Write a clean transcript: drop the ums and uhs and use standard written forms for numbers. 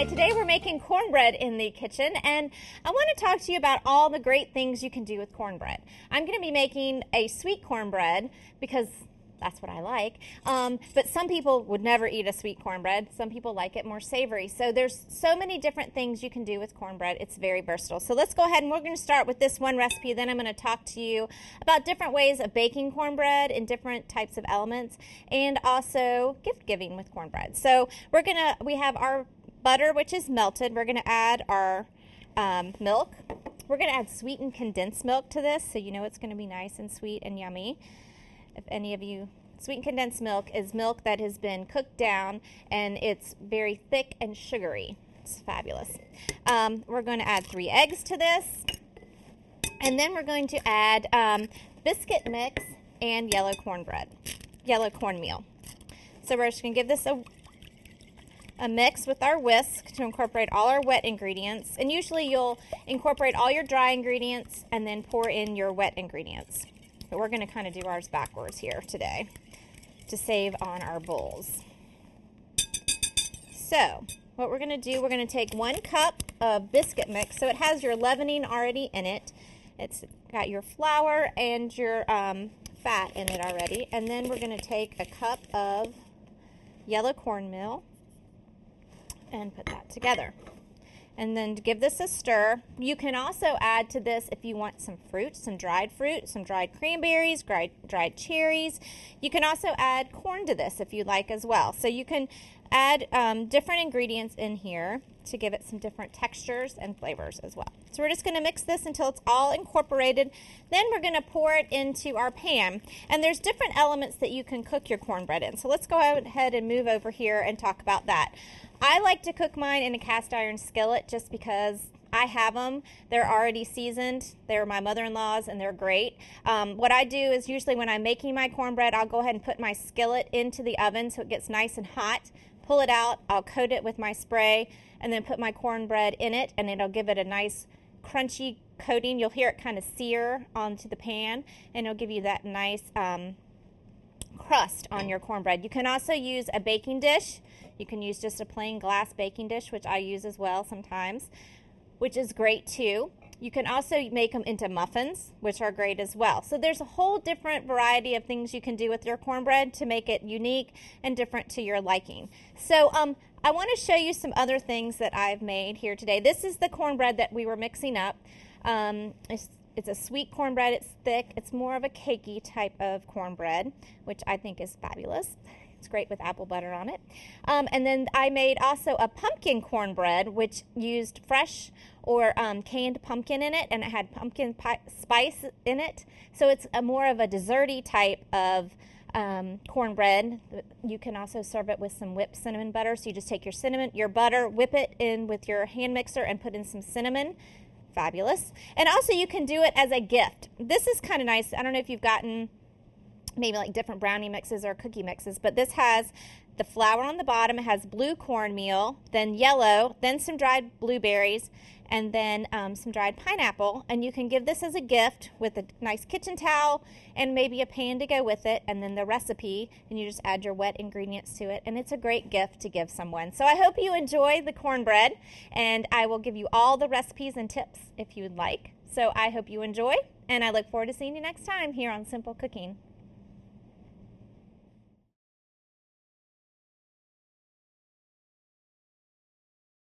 Hi, today we're making cornbread in the kitchen, and I want to talk to you about all the great things you can do with cornbread. I'm going to be making a sweet cornbread because that's what I like, but some people would never eat a sweet cornbread. Some people like it more savory. So there's so many different things you can do with cornbread. It's very versatile. So let's go ahead and we're going to start with this one recipe. Then I'm going to talk to you about different ways of baking cornbread and different types of elements, and also gift giving with cornbread. So we have our butter, which is melted. We're going to add our milk. We're going to add sweetened condensed milk to this, so you know it's going to be nice and sweet and yummy. If any of you, sweetened condensed milk is milk that has been cooked down and it's very thick and sugary. It's fabulous. We're going to add 3 eggs to this, and then we're going to add biscuit mix and yellow cornmeal. So we're just going to give this a mix with our whisk to incorporate all our wet ingredients. And usually you'll incorporate all your dry ingredients and then pour in your wet ingredients. But we're going to kind of do ours backwards here today to save on our bowls. So what we're going to do, we're going to take 1 cup of biscuit mix. So it has your leavening already in it. It's got your flour and your fat in it already. And then we're going to take a cup of yellow cornmeal and put that together. And then to give this a stir, you can also add to this if you want some fruit, some dried cranberries, dried cherries. You can also add corn to this if you like as well. So you can add different ingredients in here to give it some different textures and flavors as well. So we're just going to mix this until it's all incorporated. Then we're going to pour it into our pan. And there's different elements that you can cook your cornbread in. So let's go ahead and move over here and talk about that. I like to cook mine in a cast iron skillet just because I have them. They're already seasoned. They're my mother-in-law's and they're great. What I do is usually when I'm making my cornbread, I'll go ahead and put my skillet into the oven so it gets nice and hot. Pull it out, I'll coat it with my spray, and then put my cornbread in it, and it'll give it a nice crunchy coating. You'll hear it kind of sear onto the pan, and it'll give you that nice crust on your cornbread. You can also use a baking dish. You can use just a plain glass baking dish, which I use as well sometimes, which is great too. You can also make them into muffins, which are great as well. So there's a whole different variety of things you can do with your cornbread to make it unique and different to your liking. So I want to show you some other things that I've made here today. This is the cornbread that we were mixing up. It's a sweet cornbread. It's thick. It's more of a cakey type of cornbread, which I think is fabulous. It's great with apple butter on it. And then I made also a pumpkin cornbread, which used fresh or canned pumpkin in it, and it had pumpkin spice in it. So it's more of a desserty type of cornbread. You can also serve it with some whipped cinnamon butter. So you just take your butter, whip it in with your hand mixer, and put in some cinnamon. Fabulous. And also you can do it as a gift. This is kind of nice. I don't know if you've gotten maybe like different brownie mixes or cookie mixes, but this has the flour on the bottom. It has blue cornmeal, then yellow, then some dried blueberries, and then some dried pineapple. And you can give this as a gift with a nice kitchen towel and maybe a pan to go with it, and then the recipe, and you just add your wet ingredients to it, and it's a great gift to give someone. So I hope you enjoy the cornbread, and I will give you all the recipes and tips if you would like. So I hope you enjoy, and I look forward to seeing you next time here on Simple Cooking.